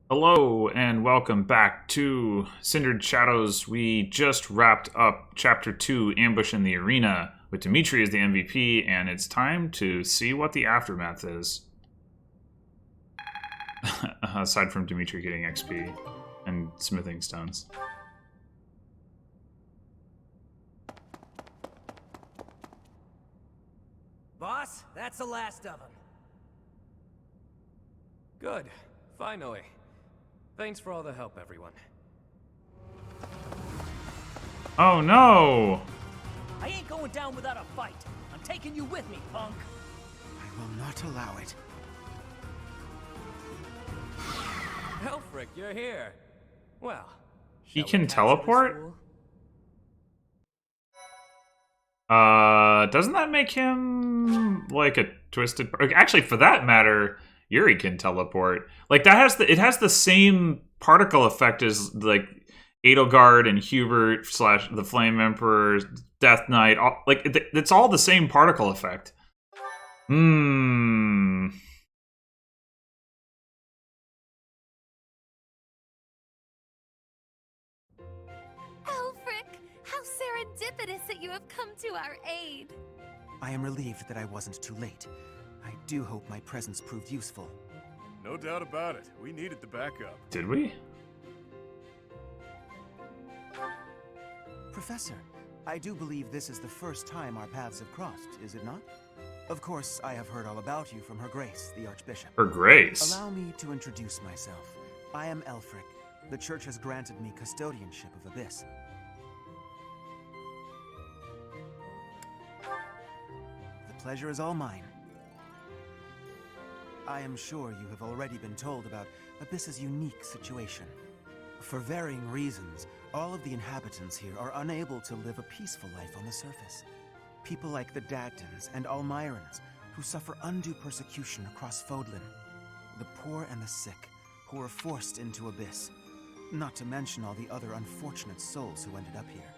Hello and welcome back to Cindered Shadows. We just wrapped up Chapter 2, Ambush in the Arena, with Dimitri as the MVP, and it's time to see what the aftermath is. Aside from Dimitri getting XP and smithing stones. Boss, that's the last of them. Good. Finally. Thanks for all the help, everyone. Oh no! I ain't going down without a fight. I'm taking you with me, punk. I will not allow it. Elfric, you're here. Well, He shall we can capture this teleport? fool? Doesn't that make him like a twisted? Actually, for that matter, Yuri can teleport. Like that has it has the same particle effect as like Edelgard and Hubert / the Flame Emperor, Death Knight. It's all the same particle effect. Hmm. Alfric, how serendipitous that you have come to our aid. I am relieved that I wasn't too late. I do hope my presence proved useful. No doubt about it. We needed the backup. Did we? Professor, I do believe this is the first time our paths have crossed, is it not? Of course, I have heard all about you from Her Grace, the Archbishop. Her Grace. Allow me to introduce myself. I am Elfric. The Church has granted me custodianship of Abyss. The pleasure is all mine. I am sure you have already been told about Abyss's unique situation. For varying reasons, all of the inhabitants here are unable to live a peaceful life on the surface. People like the Dagdans and Almirans, who suffer undue persecution across Fodlan. The poor and the sick, who are forced into Abyss. Not to mention all the other unfortunate souls who ended up here.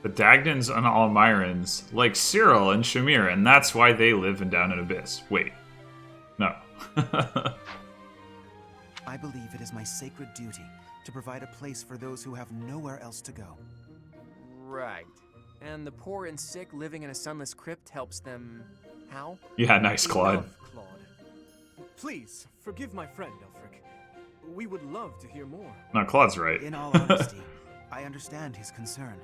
The Dagdans and Almirans, like Cyril and Shamir, and that's why they live down in Abyss. Wait. No. I believe it is my sacred duty to provide a place for those who have nowhere else to go. Right. And the poor and sick living in a sunless crypt helps them... how? Yeah, nice, Claude. Enough, Claude. Please, forgive my friend, Elfric. We would love to hear more. No, Claude's right. In all honesty, I understand his concern.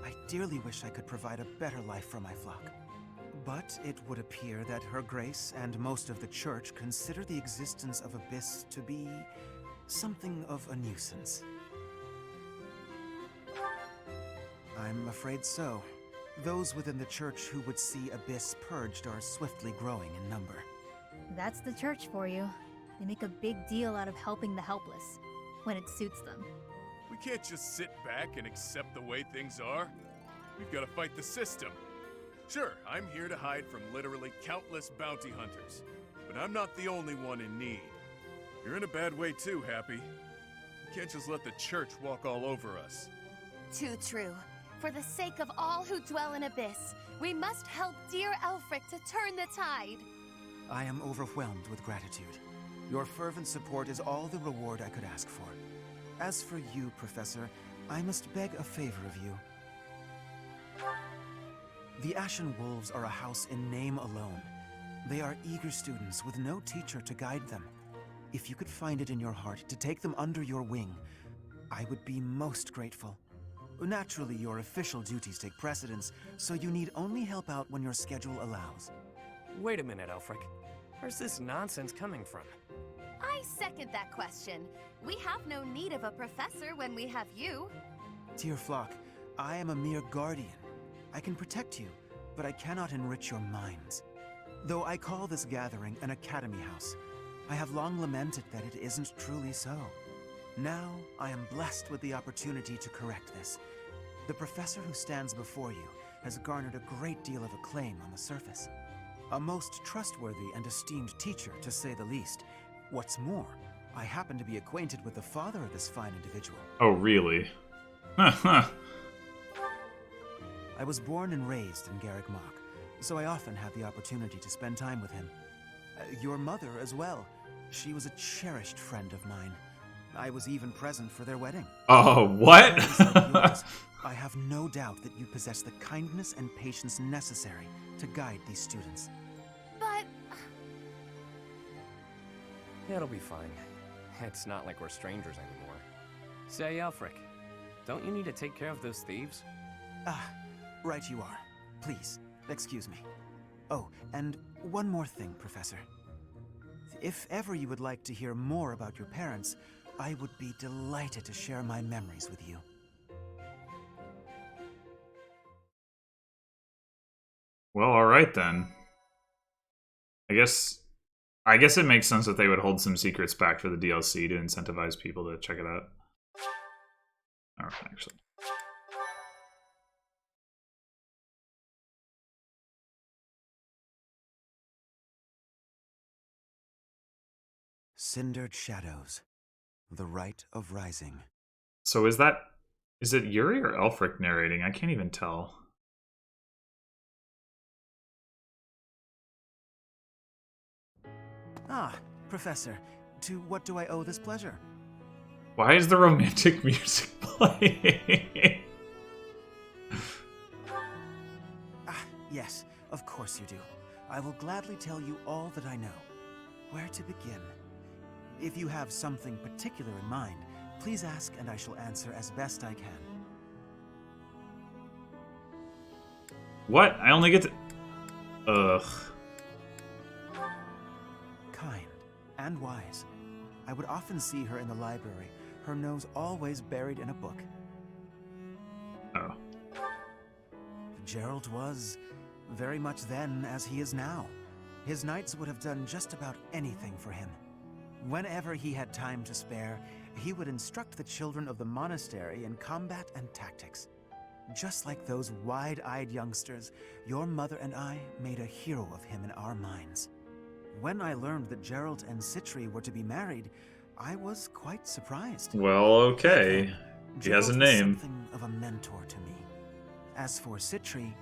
I dearly wish I could provide a better life for my flock. But it would appear that Her Grace and most of the Church consider the existence of Abyss to be something of a nuisance. I'm afraid so. Those within the Church who would see Abyss purged are swiftly growing in number. That's the church for you. They make a big deal out of helping the helpless, when it suits them. We can't just sit back and accept the way things are. We've got to fight the system. Sure, I'm here to hide from literally countless bounty hunters, but I'm not the only one in need. You're in a bad way too, Happy. You can't just let the church walk all over us. Too true. For the sake of all who dwell in Abyss, we must help dear Alfric to turn the tide. I am overwhelmed with gratitude. Your fervent support is all the reward I could ask for. As for you, Professor, I must beg a favor of you. The Ashen Wolves are a house in name alone. They are eager students with no teacher to guide them. If you could find it in your heart to take them under your wing, I would be most grateful. Naturally, your official duties take precedence, so you need only help out when your schedule allows. Wait a minute, Elfric. Where's this nonsense coming from? I second that question. We have no need of a professor when we have you. Dear flock, I am a mere guardian. I can protect you, but I cannot enrich your minds. Though I call this gathering an academy house, I have long lamented that it isn't truly so. Now, I am blessed with the opportunity to correct this. The professor who stands before you has garnered a great deal of acclaim on the surface. A most trustworthy and esteemed teacher, to say the least. What's more, I happen to be acquainted with the father of this fine individual. Oh, really? I was born and raised in Garrick Mach, so I often have the opportunity to spend time with him. Your mother as well. She was a cherished friend of mine. I was even present for their wedding. Oh, what? Parents like yours, I have no doubt that you possess the kindness and patience necessary to guide these students. But It'll be fine. It's not like we're strangers anymore. Say, Elfric, don't you need to take care of those thieves? Ah, right you are. Please, excuse me. Oh, and one more thing, Professor. If ever you would like to hear more about your parents, I would be delighted to share my memories with you. Well, all right then. I guess it makes sense that they would hold some secrets back for the DLC to incentivize people to check it out. Oh, actually. Cindered Shadows. The Rite of Rising. So is it Yuri or Elfric narrating? I can't even tell. Ah, Professor, to what do I owe this pleasure? Why is the romantic music playing? Ah, yes, of course you do. I will gladly tell you all that I know. Where to begin? If you have something particular in mind, please ask and I shall answer as best I can. What? I only get to... Ugh. Kind and wise. I would often see her in the library, her nose always buried in a book. Oh. Gerald was very much then as he is now. His knights would have done just about anything for him. Whenever he had time to spare, he would instruct the children of the monastery in combat and tactics. Just like those wide-eyed youngsters, your mother and I made a hero of him in our minds. When I learned that Gerald and Citri were to be married, I was quite surprised. Well, okay. He has a Gerald was name. something of a mentor to me. As for Citri,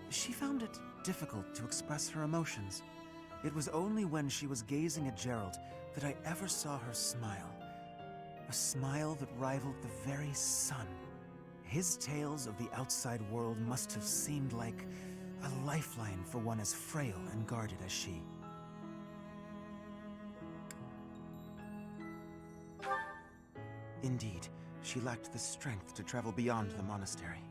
she found it difficult to express her emotions. It was only when she was gazing at Gerald that I ever saw her smile. A smile that rivaled the very sun. His tales of the outside world must have seemed like a lifeline for one as frail and guarded as she. Indeed, she lacked the strength to travel beyond the monastery.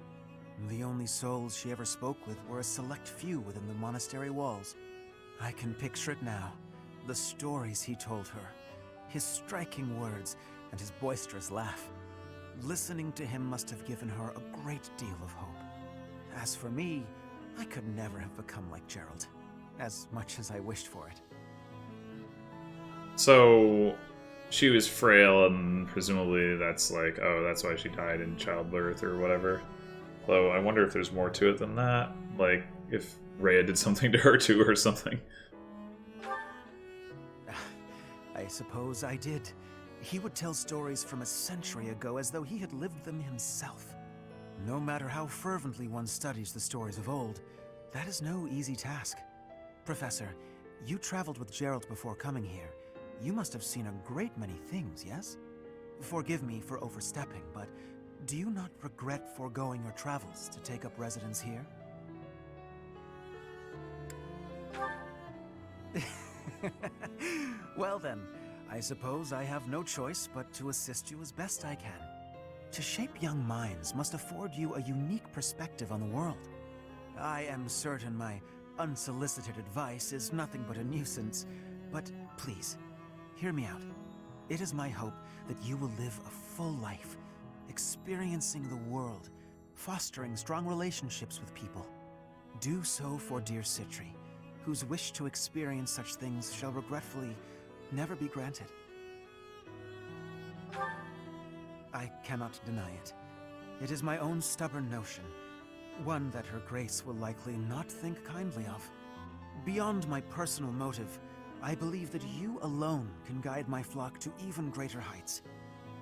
The only souls she ever spoke with were a select few within the monastery walls. I can picture it now. The stories he told her, his striking words, and his boisterous laugh. Listening to him must have given her a great deal of hope. As for me, I could never have become like Gerald, as much as I wished for it. So she was frail, and presumably that's like, oh, that's why she died in childbirth or whatever. Though I wonder if there's more to it than that. Like, if Rhea did something to her too or something. I suppose I did. He would tell stories from a century ago as though he had lived them himself. No matter how fervently one studies the stories of old, that is no easy task. Professor, you traveled with Gerald before coming here. You must have seen a great many things, yes? Forgive me for overstepping, but do you not regret foregoing your travels to take up residence here? Well then, I suppose I have no choice but to assist you as best I can. To shape young minds must afford you a unique perspective on the world. I am certain my unsolicited advice is nothing but a nuisance, but please, hear me out. It is my hope that you will live a full life, experiencing the world, fostering strong relationships with people. Do so for dear Citri, whose wish to experience such things shall regretfully never be granted. I cannot deny it. It is my own stubborn notion, one that Her Grace will likely not think kindly of. Beyond my personal motive, I believe that you alone can guide my flock to even greater heights.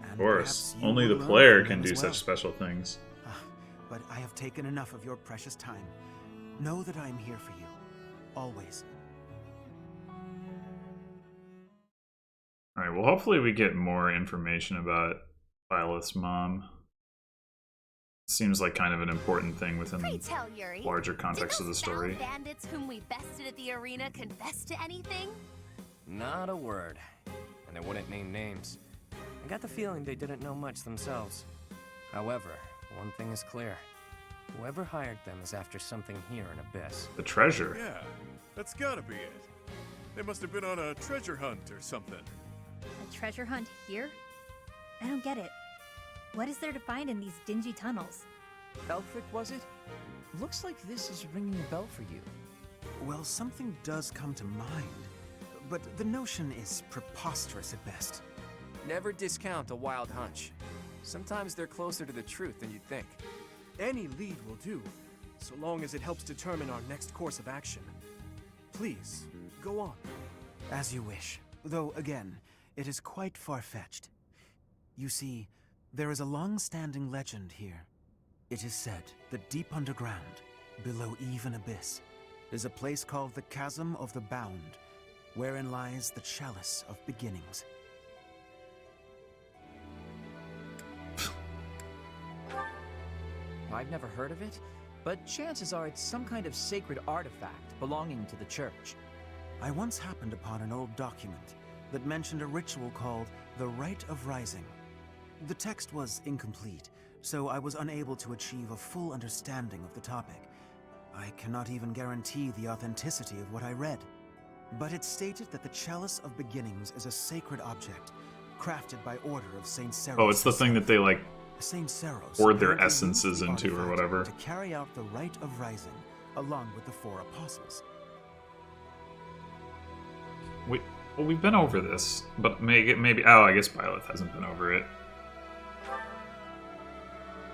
And Of course, perhaps you only will the learn player from can them do as well. such special things. But I have taken enough of your precious time. Know that I am here for you, always. Alright, well hopefully we get more information about Byleth's mom. Seems like kind of an important thing within Pray tell, Yuri, the larger context did of the those story. foul bandits whom we bested at the arena confess to anything? Not a word. And they wouldn't name names. I got the feeling they didn't know much themselves. However, one thing is clear. Whoever hired them is after something here in Abyss. The treasure. Yeah, that's gotta be it. They must have been on a treasure hunt or something. A treasure hunt here? I don't get it. What is there to find in these dingy tunnels? Elfric, was it? Looks like this is ringing a bell for you. Well, something does come to mind, but the notion is preposterous at best. Never discount a wild hunch. Sometimes they're closer to the truth than you'd think. Any lead will do, so long as it helps determine our next course of action. Please, go on. As you wish, though again, it is quite far-fetched. You see, there is a long-standing legend here. It is said that deep underground, below even Abyss, is a place called the Chasm of the Bound, wherein lies the Chalice of Beginnings. I've never heard of it, but chances are it's some kind of sacred artifact belonging to the church. I once happened upon an old document that mentioned a ritual called the Rite of Rising. The text was incomplete, so I was unable to achieve a full understanding of the topic. I cannot even guarantee the authenticity of what I read. But it stated that the Chalice of Beginnings is a sacred object, crafted by order of Saint Seros. Oh, it's the thing that they, like, Saint Seros poured their apparently essences used the into or artifact whatever. to carry out the Rite of Rising, along with the 4 apostles. Well, we've been over this, but maybe. Oh, I guess Byleth hasn't been over it.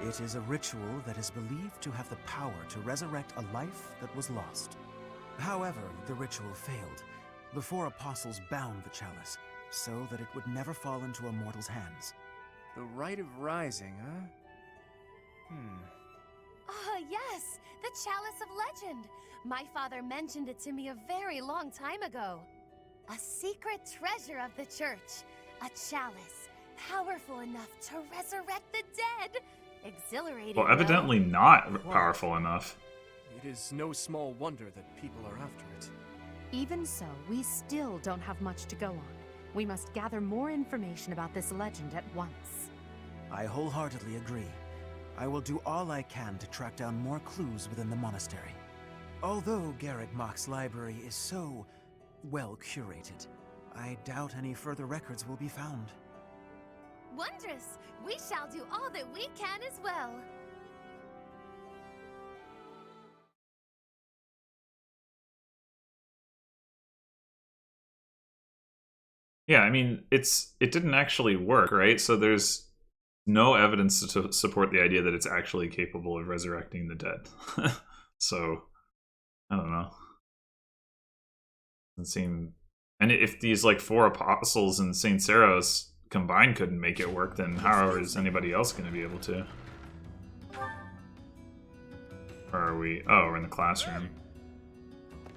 It is a ritual that is believed to have the power to resurrect a life that was lost. However, the ritual failed. The 4 apostles bound the chalice, so that it would never fall into a mortal's hands. The Rite of Rising, huh? Ah, yes! The Chalice of Legend! My father mentioned it to me a very long time ago. A secret treasure of the church. A chalice, powerful enough to resurrect the dead. Exhilarating. Well, evidently not powerful enough. It is no small wonder that people are after it. Even so, we still don't have much to go on. We must gather more information about this legend at once. I wholeheartedly agree. I will do all I can to track down more clues within the monastery. Although Garrett Mock's library is so well curated, I doubt any further records will be found. Wondrous! We shall do all that we can as well. Yeah, I mean, it didn't actually work, right? So there's no evidence to support the idea that it's actually capable of resurrecting the dead. So, I don't know. Doesn't seem... And if these, like, 4 apostles and Saint Seros combined couldn't make it work, then how is anybody else going to be able to? Or are we... Oh, we're in the classroom.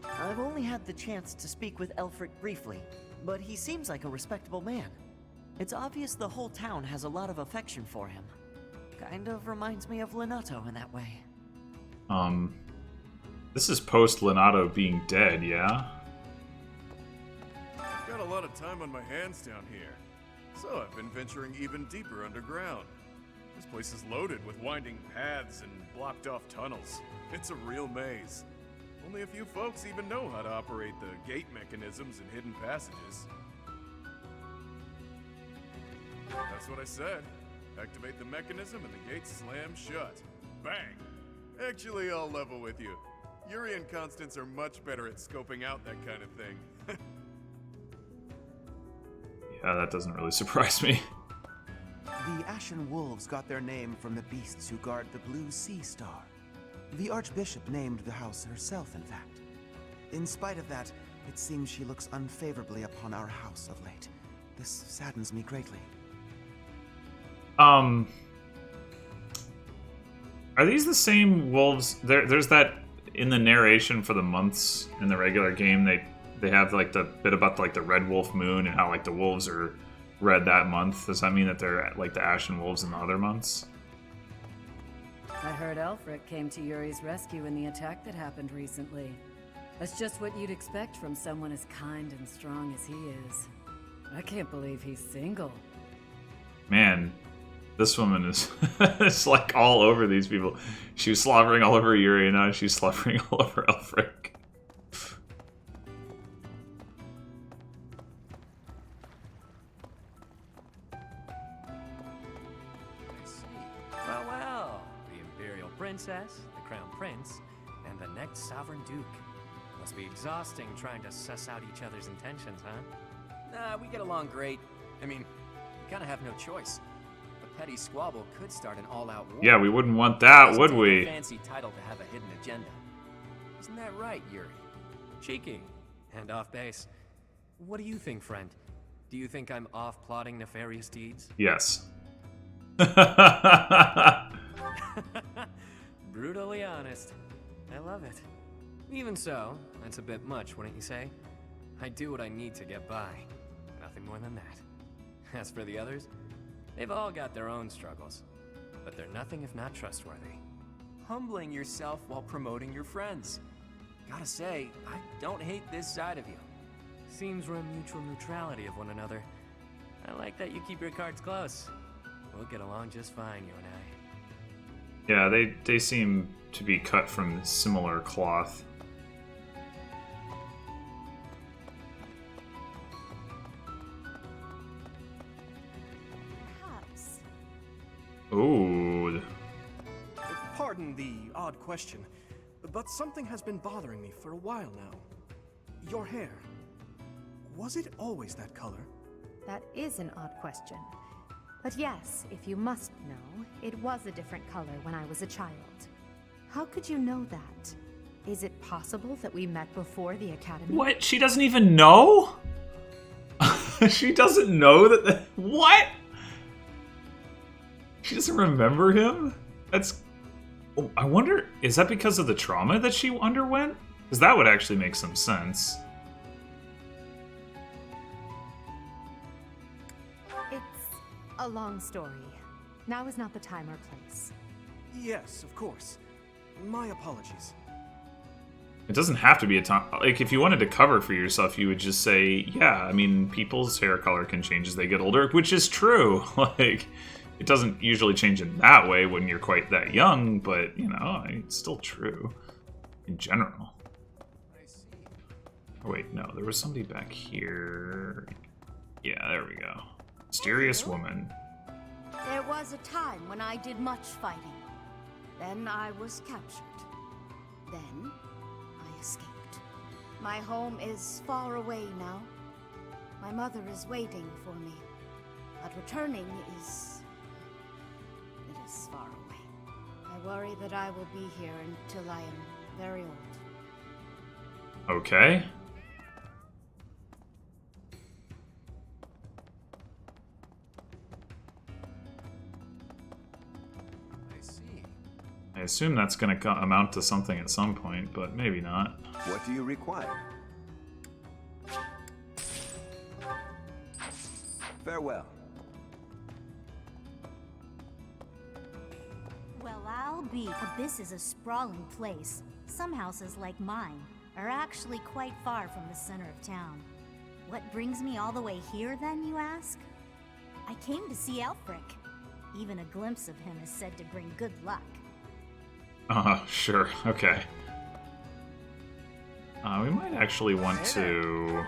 I've only had the chance to speak with Elfric briefly, but he seems like a respectable man. It's obvious the whole town has a lot of affection for him. Kind of reminds me of Lenato in that way. This is post Lenato being dead, yeah? I've got a lot of time on my hands down here, so I've been venturing even deeper underground. This place is loaded with winding paths and blocked off tunnels. It's a real maze. Only a few folks even know how to operate the gate mechanisms and hidden passages. That's what I said. Activate the mechanism and the gates slam shut. Bang! Actually, I'll level with you. Yuri and Constance are much better at scoping out that kind of thing. Yeah, that doesn't really surprise me. The Ashen Wolves got their name from the beasts who guard the Blue Sea Star. The Archbishop named the house herself, in fact. In spite of that, it seems she looks unfavorably upon our house of late. This saddens me greatly. Are these the same wolves? There's that in the narration for the months in the regular game. they have like the bit about like the red wolf moon and how like the wolves are red that month. Does that mean that they're like the ashen wolves in the other months? I heard Elfric came to Yuri's rescue in the attack that happened recently. That's just what you'd expect from someone as kind and strong as he is. I can't believe he's single. Man, this woman is it's like all over these people. She was slobbering all over Yuri, and now she's slobbering all over Elfric. Well, well, the Imperial Princess, the Crown Prince, and the next Sovereign Duke. Must be exhausting trying to suss out each other's intentions, huh? Nah, we get along great. I mean, we kind of have no choice. A petty squabble could start an all-out war. Yeah, we wouldn't want that, Doesn't would take a we? fancy title to have a hidden agenda. Isn't that right, Yuri? Cheeky. And off base. What do you think, friend? Do you think I'm off plotting nefarious deeds? Yes. Brutally honest. I love it. Even so, that's a bit much, wouldn't you say? I do what I need to get by. Nothing more than that. As for the others, they've all got their own struggles. But they're nothing if not trustworthy. Humbling yourself while promoting your friends. Gotta say, I don't hate this side of you. Seems we're in mutual neutrality of one another. I like that you keep your cards close. We'll get along just fine, you and I. Yeah, they seem to be cut from similar cloth. Perhaps. Ooh. Pardon the odd question, but something has been bothering me for a while now. Your hair. Was it always that color? That is an odd question. But yes, if you must know, it was a different color when I was a child. How could you know that? Is it possible that we met before the academy? What? She doesn't even know? She doesn't know that what? She doesn't remember him? That's... Oh, I wonder, is that because of the trauma that she underwent? Because that would actually make some sense. It's a long story. Now is not the time or place. Yes, of course. My apologies. It doesn't have to be a time. Like, if you wanted to cover for yourself, you would just say, yeah, I mean, people's hair color can change as they get older, which is true. Like, it doesn't usually change in that way when you're quite that young, but, you know, it's still true in general. Oh, wait, no, there was somebody back here. Yeah, there we go. Mysterious woman. There was a time when I did much fighting. Then I was captured. Then I escaped. My home is far away now. My mother is waiting for me. But returning is... it is far away. I worry that I will be here until I am very old. Okay. I assume that's going to amount to something at some point, but maybe not. What do you require? Farewell. Well, I'll be. This is a sprawling place. Some houses, like mine, are actually quite far from the center of town. What brings me all the way here, then, you ask? I came to see Elfric. Even a glimpse of him is said to bring good luck. Sure, okay. We might actually want to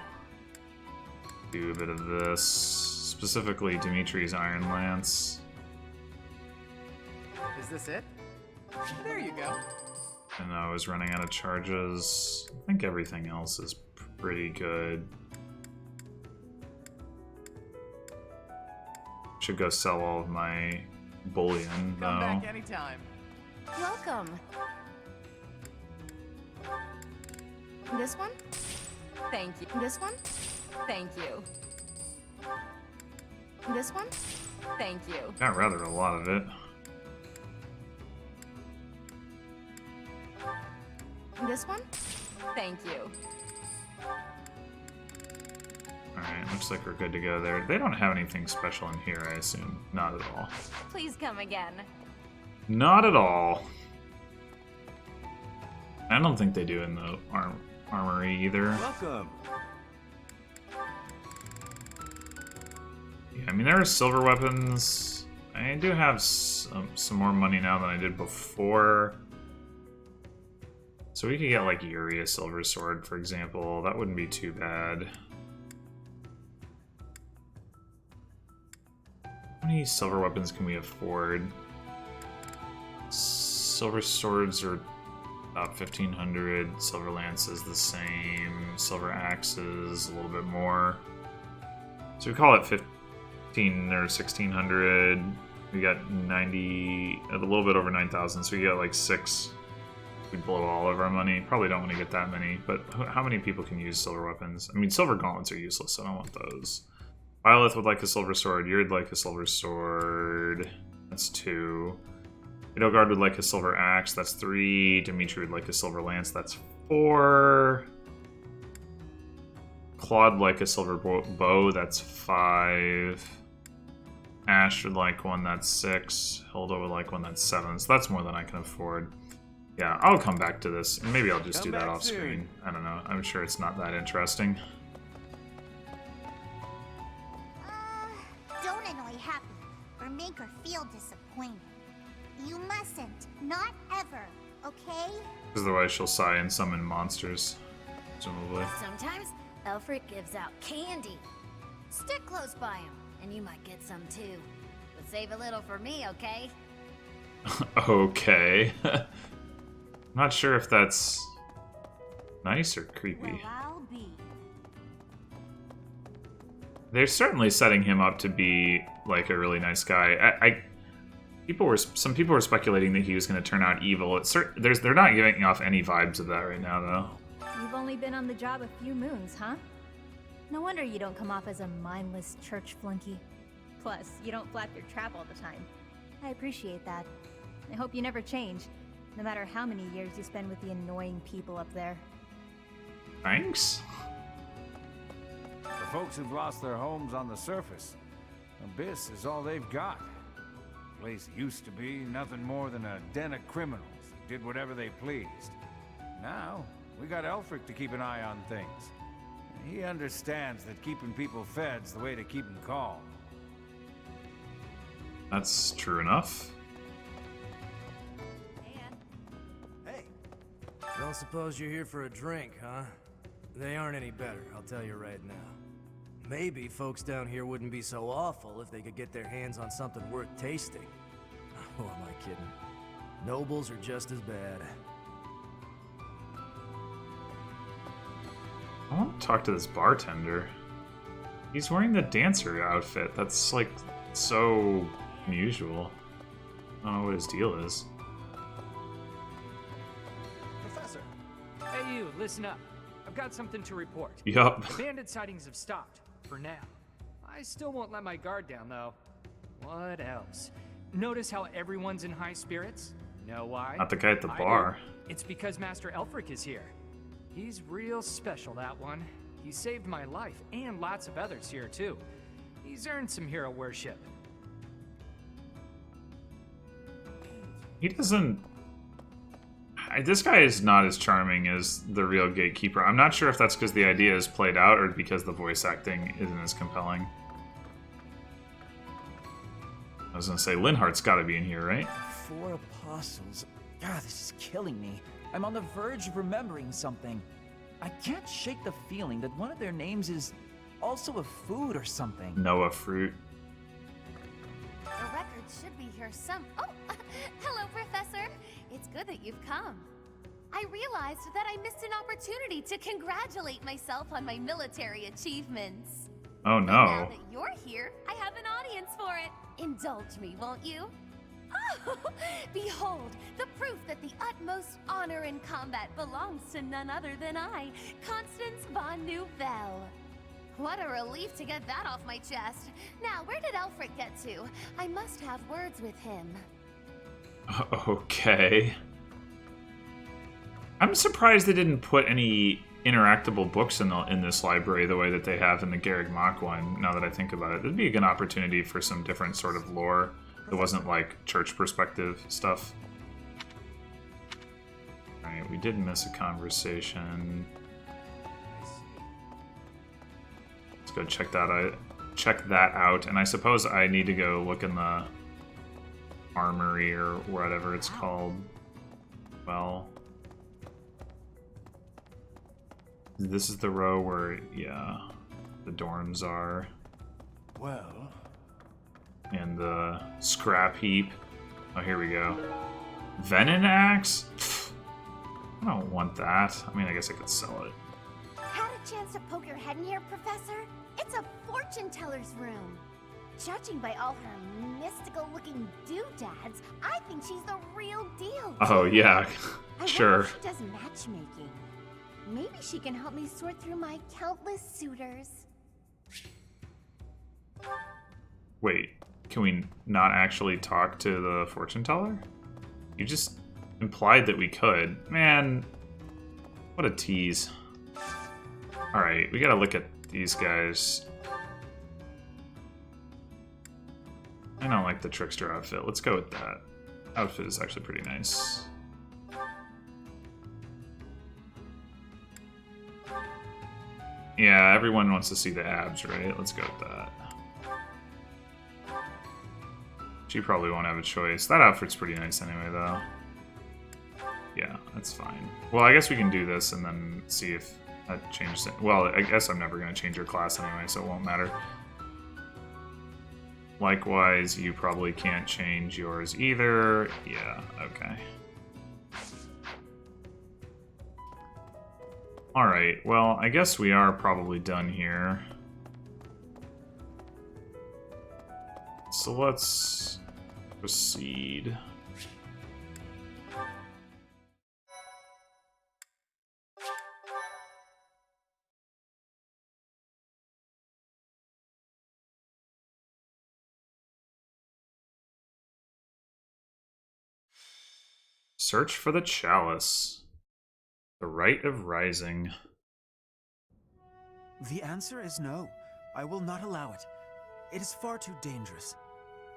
do a bit of this, specifically Dimitri's Iron Lance. Is this it? There you go. And I was running out of charges. I think everything else is pretty good. Should go sell all of my bullion, though. Come back anytime. Welcome. This one? Thank you. This one? Thank you. This one? Thank you. Got rather a lot of it. This one? Thank you. Alright, looks like we're good to go there. They don't have anything special in here, I assume. Not at all. Please come again. Not at all. I don't think they do in the armory either. Welcome. Yeah, I mean, there are silver weapons. I do have some more money now than I did before. So we could get, like, Yuri a silver sword, for example. That wouldn't be too bad. How many silver weapons can we afford? Silver swords are about 1,500. Silver lances the same. Silver axes a little bit more. So we call it 15 or 1,600. We got 90, a little bit over 9,000. So we got like 6. We blow all of our money. Probably don't want to get that many. But how many people can use silver weapons? I mean, silver gauntlets are useless. So I don't want those. Violet would like a silver sword. Yuri'd like a silver sword. That's 2. Edelgard would like a silver axe. That's 3. Dimitri would like a silver lance. That's 4. Claude would like a silver bow. That's 5. Ash would like one. That's 6. Hilda would like one. That's 7. So that's more than I can afford. Yeah, I'll come back to this. Maybe I'll just do that off screen. I don't know. I'm sure it's not that interesting. Don't annoy Happy or make her feel disappointed. You mustn't. Not ever, okay? Because otherwise she'll sigh and summon monsters, presumably. Sometimes Elfric gives out candy. Stick close by him, and you might get some too. But save a little for me, okay? Okay. Not sure if that's nice or creepy. Well, I'll be. They're certainly setting him up to be like a really nice guy. Some people were speculating that he was going to turn out evil. They're not giving off any vibes of that right now, though. You've only been on the job a few moons, huh? No wonder you don't come off as a mindless church flunky. Plus, you don't flap your trap all the time. I appreciate that. I hope you never change, no matter how many years you spend with the annoying people up there. Thanks. The folks who've lost their homes on the surface, Abyss is all they've got. The place used to be nothing more than a den of criminals who did whatever they pleased. Now, we got Elfric to keep an eye on things. He understands that keeping people fed's the way to keep them calm. That's true enough. Hey. Don't suppose you're here for a drink, huh? They aren't any better, I'll tell you right now. Maybe folks down here wouldn't be so awful if they could get their hands on something worth tasting. Who am I kidding? Nobles are just as bad. I want to talk to this bartender. He's wearing the dancer outfit. That's like so unusual. I don't know what his deal is. Professor! Hey you, listen up. I've got something to report. Yup. The bandit sightings have stopped, for now. I still won't let my guard down, though. What else? Notice how everyone's in high spirits? Know why? Not the guy at the I bar. do. It's because Master Elfric is here. He's real special, that one. He saved my life, and lots of others here, too. He's earned some hero worship. He doesn't... This guy is not as charming as the real gatekeeper. I'm not sure if that's because the idea is played out or because the voice acting isn't as compelling. I was gonna say, Linhart's gotta be in here, right? 4 apostles. God, this is killing me. I'm on the verge of remembering something. I can't shake the feeling that one of their names is also a food or something. Noah Fruit. The record should be here some... Oh! Hello, Professor! It's good that you've come. I realized that I missed an opportunity to congratulate myself on my military achievements. Oh And now no. that you're here, I have an audience for it. Indulge me, won't you? Oh, behold, the proof that the utmost honor in combat belongs to none other than I, Constance von Nouvelle. What a relief to get that off my chest. Now, where did Elfric get to? I must have words with him. Okay. I'm surprised they didn't put any interactable books in this library the way that they have in the Garreg Mach one. Now that I think about it, it'd be a good opportunity for some different sort of lore that wasn't like church perspective stuff. All right, we did miss a conversation. Let's go check that out. And I suppose I need to go look in the armory or whatever it's called. Well, this is the row where, yeah, the dorms are. Well. And the scrap heap. Oh, here we go. Venom axe? Pfft, I don't want that. I mean, I guess I could sell it. Had a chance to poke your head in here, Professor? It's a fortune teller's room. Judging by all her mystical-looking doodads, I think she's the real deal. Oh, yeah, sure. I wonder if she does matchmaking. Maybe she can help me sort through my countless suitors. Wait, can we not actually talk to the fortune teller? You just implied that we could. Man, what a tease. Alright, we gotta look at these guys. I don't like the trickster outfit. Let's go with that. Outfit is actually pretty nice. Yeah, everyone wants to see the abs, right? Let's go with that. She probably won't have a choice. That outfit's pretty nice anyway, though. Yeah, that's fine. Well, I guess we can do this and then see if that changes it. Well, I guess I'm never going to change your class anyway, so it won't matter. Likewise, you probably can't change yours either. Yeah, okay. Alright, well, I guess we are probably done here. So let's proceed. Search for the chalice. The Rite of Rising. The answer is no. I will not allow it. It is far too dangerous.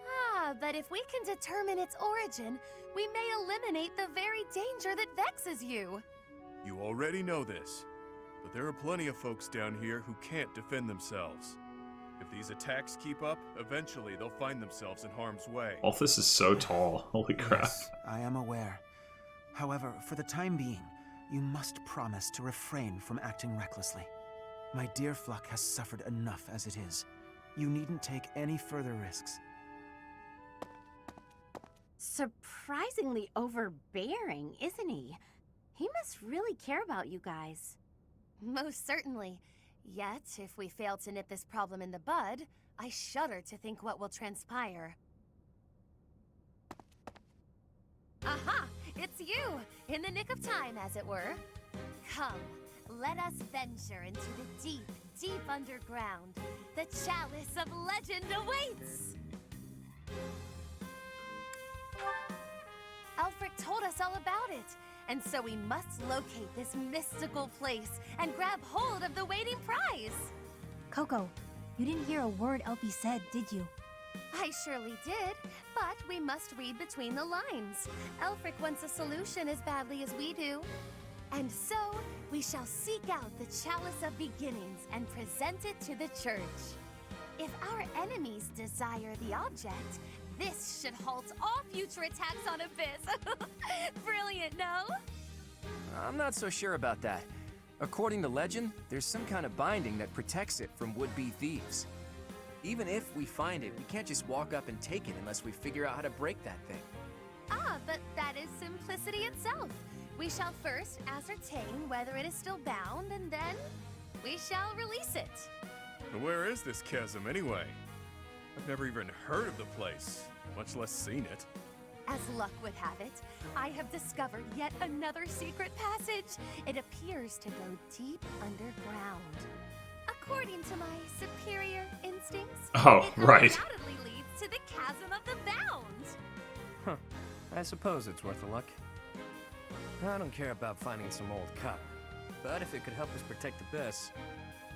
Ah, but if we can determine its origin, we may eliminate the very danger that vexes you. You already know this, but there are plenty of folks down here who can't defend themselves. If these attacks keep up, eventually they'll find themselves in harm's way. Balthus is so tall. Holy crap. Yes, I am aware. However, for the time being, you must promise to refrain from acting recklessly. My dear Fluck has suffered enough as it is. You needn't take any further risks. Surprisingly overbearing, isn't he? He must really care about you guys. Most certainly. Yet, if we fail to nip this problem in the bud, I shudder to think what will transpire. Aha! It's you! In the nick of time, as it were. Come, let us venture into the deep, deep underground. The chalice of legend awaits! Alfred told us all about it, and so we must locate this mystical place and grab hold of the waiting prize! Coco, you didn't hear a word LP said, did you? I surely did, but we must read between the lines. Elfric wants a solution as badly as we do. And so, we shall seek out the Chalice of Beginnings and present it to the church. If our enemies desire the object, this should halt all future attacks on Abyss. Brilliant, no? I'm not so sure about that. According to legend, there's some kind of binding that protects it from would-be thieves. Even if we find it, we can't just walk up and take it unless we figure out how to break that thing. Ah, but that is simplicity itself. We shall first ascertain whether it is still bound, and then we shall release it. But where is this chasm anyway? I've never even heard of the place, much less seen it. As luck would have it, I have discovered yet another secret passage. It appears to go deep underground. According to my superior instincts, oh, right. It undoubtedly leads to the chasm of the bound. Huh. I suppose it's worth a look. I don't care about finding some old copper. But if it could help us protect Abyss,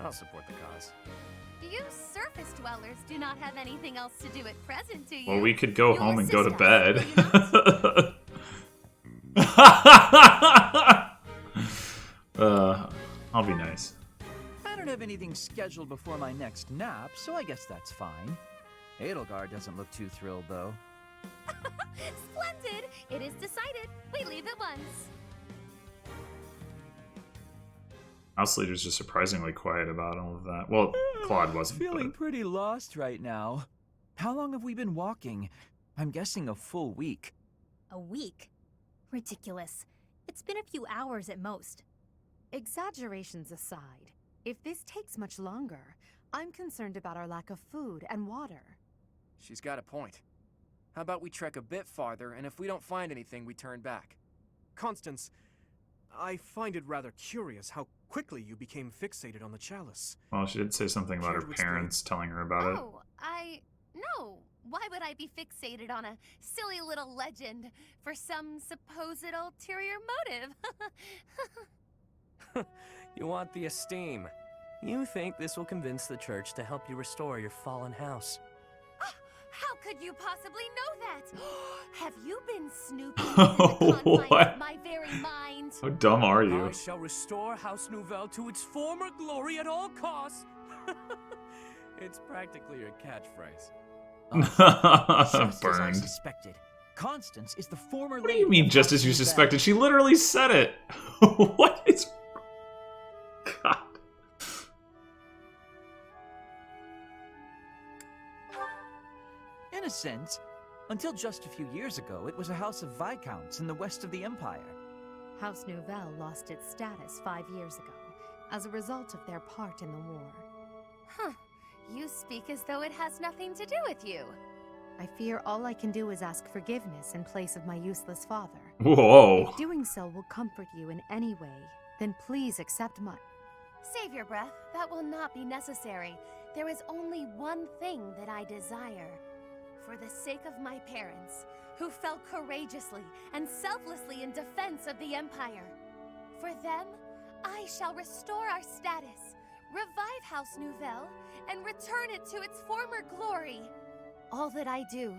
I'll support the cause. You surface dwellers do not have anything else to do at present, do you? Well, we could go home and go to bed. I'll be nice. I don't have anything scheduled before my next nap, so I guess that's fine. Edelgard doesn't look too thrilled, though. Splendid! It is decided. We leave at once. House leader's just surprisingly quiet about all of that. Well, Claude wasn't. Feeling pretty lost right now. How long have we been walking? I'm guessing a full week. A week? Ridiculous. It's been a few hours at most. Exaggerations aside, if this takes much longer, I'm concerned about our lack of food and water. She's got a point. How about we trek a bit farther, and if we don't find anything, we turn back? Constance, I find it rather curious how quickly you became fixated on the chalice. Well, she did say something about her parents telling her about it. Oh, no. Why would I be fixated on a silly little legend for some supposed ulterior motive? You want the esteem. You think this will convince the church to help you restore your fallen house. How could you possibly know that? Have you been snooping within the confines of my very mind? How dumb are you? I shall restore House Nouvelle to its former glory at all costs. It's practically your catchphrase. Just as I Burned. suspected. Constance is the former What do you mean, just as you suspected? She literally said it. What is... God. In a sense, until just a few years ago, it was a house of Viscounts in the west of the Empire. House Nouvelle lost its status 5 years ago, as a result of their part in the war. Huh. You speak as though it has nothing to do with you. I fear all I can do is ask forgiveness in place of my useless father. Whoa. If doing so will comfort you in any way, then please accept my... Save your breath. That will not be necessary. There is only one thing that I desire. For the sake of my parents, who fell courageously and selflessly in defense of the Empire. For them, I shall restore our status, revive House Nouvelle, and return it to its former glory. All that I do,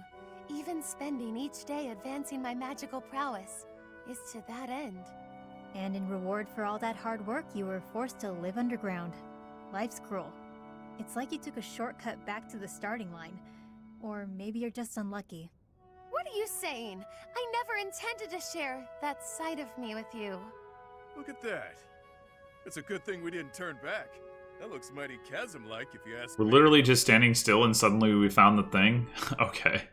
even spending each day advancing my magical prowess, is to that end. And in reward for all that hard work, you were forced to live underground. Life's cruel. It's like you took a shortcut back to the starting line. Or maybe you're just unlucky. What are you saying? I never intended to share that side of me with you. Look at that. It's a good thing we didn't turn back. That looks mighty chasm-like if you ask We're me. literally just standing still and suddenly we found the thing? Okay.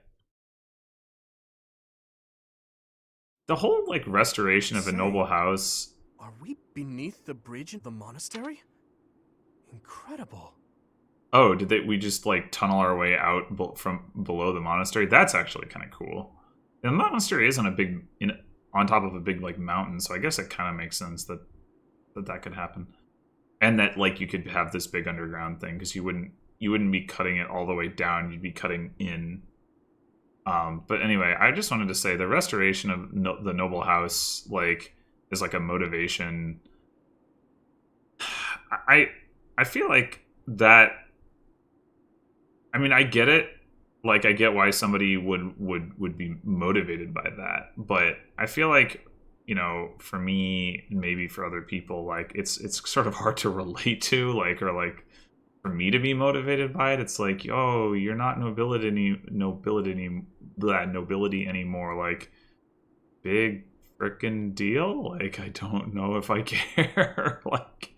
The whole, like, restoration of a noble house... Are we beneath the bridge in the monastery? Incredible. Oh, we just, like, tunnel our way out from below the monastery? That's actually kind of cool. And the monastery isn't on top of a big, like, mountain, so I guess it kind of makes sense that could happen. And that, like, you could have this big underground thing, because you wouldn't be cutting it all the way down, you'd be cutting in. But anyway, I just wanted to say the restoration of the noble house, like, is like a motivation. I feel like that... I mean, I get it. Like, I get why somebody would be motivated by that. But I feel like, you know, for me, and maybe for other people, like, it's sort of hard to relate to, like, or like, for me to be motivated by it. It's like, oh, you're not nobility anymore. Like, big frickin' deal. Like, I don't know if I care. Like,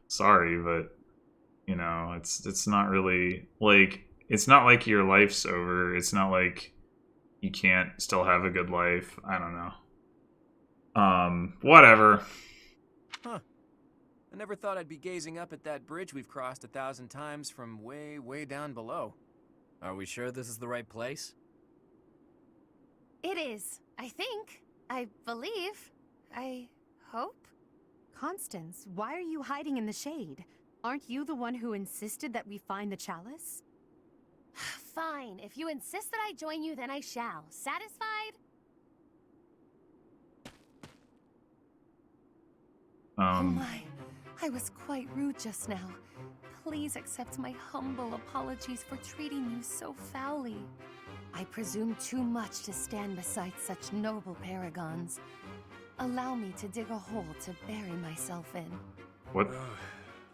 sorry, but you know, it's not really like. It's not like your life's over. It's not like you can't still have a good life. I don't know. Whatever. Huh. I never thought I'd be gazing up at that bridge we've crossed 1,000 times from way, way down below. Are we sure this is the right place? It is, I think. I believe. I hope. Constance, why are you hiding in the shade? Aren't you the one who insisted that we find the chalice? Fine. If you insist that I join you, then I shall. Satisfied? Oh my. I was quite rude just now. Please accept my humble apologies for treating you so foully. I presume too much to stand beside such noble paragons. Allow me to dig a hole to bury myself in. What?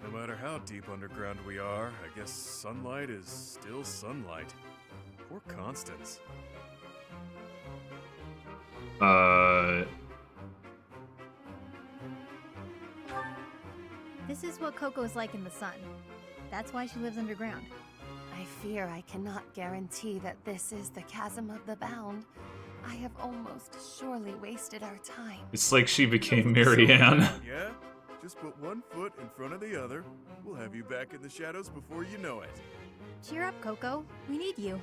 No matter how deep underground we are, I guess sunlight is still sunlight. Poor Constance. This is what Coco's like in the sun. That's why she lives underground. I fear I cannot guarantee that this is the chasm of the bound. I have almost surely wasted our time. It's like she became Marianne. Yeah? Just put one foot in front of the other. We'll have you back in the shadows before you know it. Cheer up, Coco. We need you.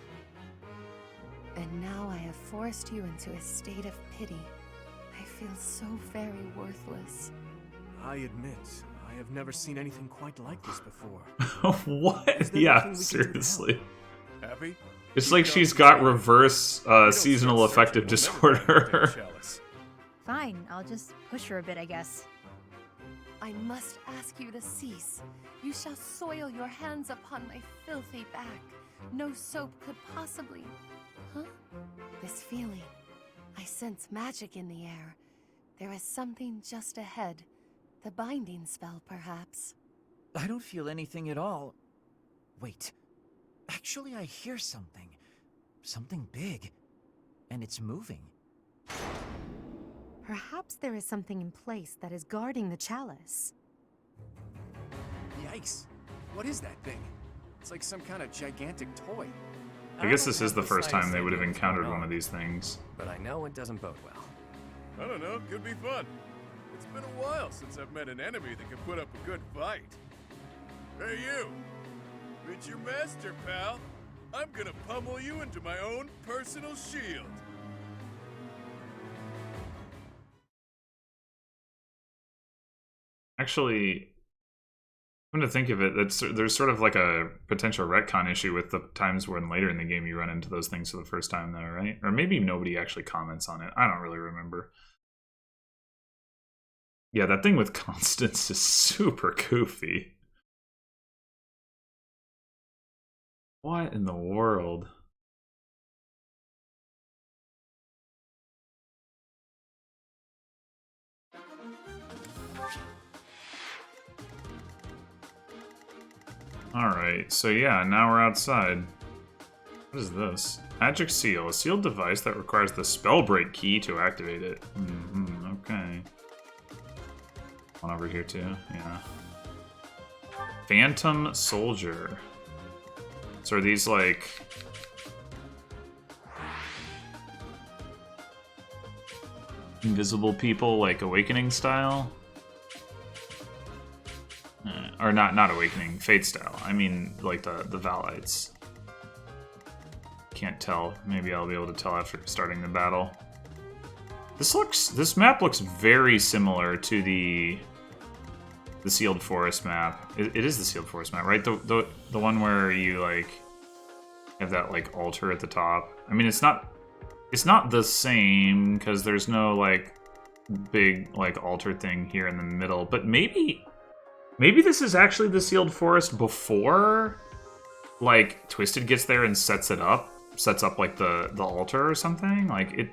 And now I have forced you into a state of pity. I feel so very worthless. I admit, I have never seen anything quite like this before. What? Yeah, seriously. Happy? It's like she's got reverse seasonal affective disorder. Fine, I'll just push her a bit, I guess. I must ask you to cease. You shall soil your hands upon my filthy back. No soap could possibly... Huh? This feeling. I sense magic in the air. There is something just ahead. The binding spell, perhaps. I don't feel anything at all. Wait. Actually, I hear something. Something big. And it's moving. Perhaps there is something in place that is guarding the chalice. Yikes. What is that thing? It's like some kind of gigantic toy. I guess this is the first time they would have encountered one of these things. But I know it doesn't bode well. I don't know, could be fun. It's been a while since I've met an enemy that can put up a good fight. Hey you! Meet your master, pal. I'm gonna pummel you into my own personal shield. Actually, come to think of it, there's sort of like a potential retcon issue with the times when later in the game you run into those things for the first time, though, right? Or maybe nobody actually comments on it. I don't really remember. Yeah, that thing with Constance is super goofy. What in the world? Alright, so yeah, now we're outside. What is this? Magic seal, a sealed device that requires the spellbreak key to activate it. Okay. One over here too, yeah. Phantom Soldier. So are these like... invisible people, like Awakening style? Or not Awakening, Fate style. I mean, like the Valites. Can't tell. Maybe I'll be able to tell after starting the battle. This map looks very similar to the Sealed Forest map. It is the Sealed Forest map, right? The one where you like have that like altar at the top. I mean, it's not the same because there's no like big like altar thing here in the middle, but maybe this is actually the Sealed Forest before, like, Twisted gets there and sets up like the altar or something. Like it.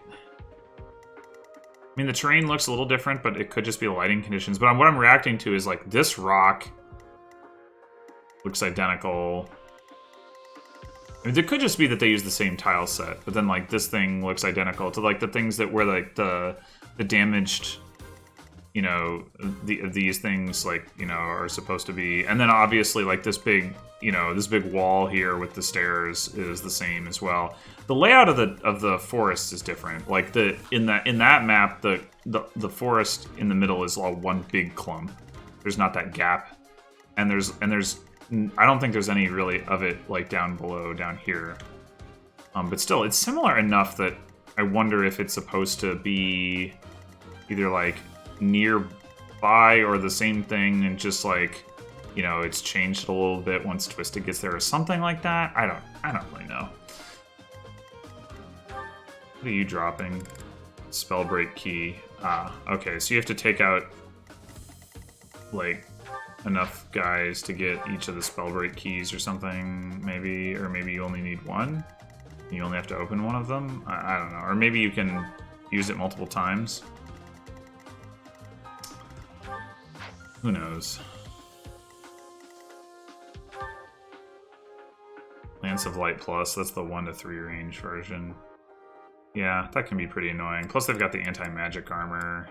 I mean, the terrain looks a little different, but it could just be the lighting conditions. But what I'm reacting to is like this rock looks identical. I mean, it could just be that they use the same tile set, but then like this thing looks identical to like the things that were like the damaged. You know, these things, like, you know, are supposed to be, and then obviously like this big, you know, this big wall here with the stairs is the same as well. The layout of the forest is different. Like in that map, the forest in the middle is all one big clump. There's not that gap, and there's I don't think there's any really of it like down below down here. But still, it's similar enough that I wonder if it's supposed to be either like nearby or the same thing and just like, you know, it's changed a little bit once Twisted gets there or something like that. I don't really know. What are you dropping? Spellbreak key. Ah, okay, so you have to take out like enough guys to get each of the spellbreak keys or something, maybe, or maybe you only need one. You only have to open one of them. I don't know, or maybe you can use it multiple times. Who knows? Lance of Light Plus, that's the 1 to 3 range version. Yeah, that can be pretty annoying. Plus they've got the anti-magic armor.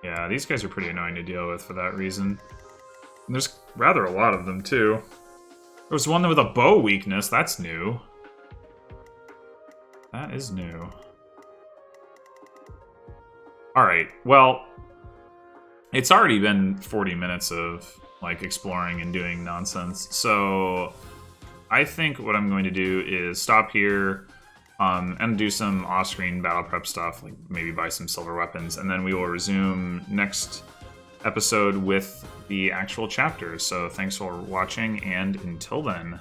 Yeah, these guys are pretty annoying to deal with for that reason. And there's rather a lot of them, too. There was one with a bow weakness, that's new. That is new. Alright, well, it's already been 40 minutes of, like, exploring and doing nonsense, so I think what I'm going to do is stop here and do some off-screen battle prep stuff, like maybe buy some silver weapons, and then we will resume next episode with the actual chapters. So thanks for watching, and until then.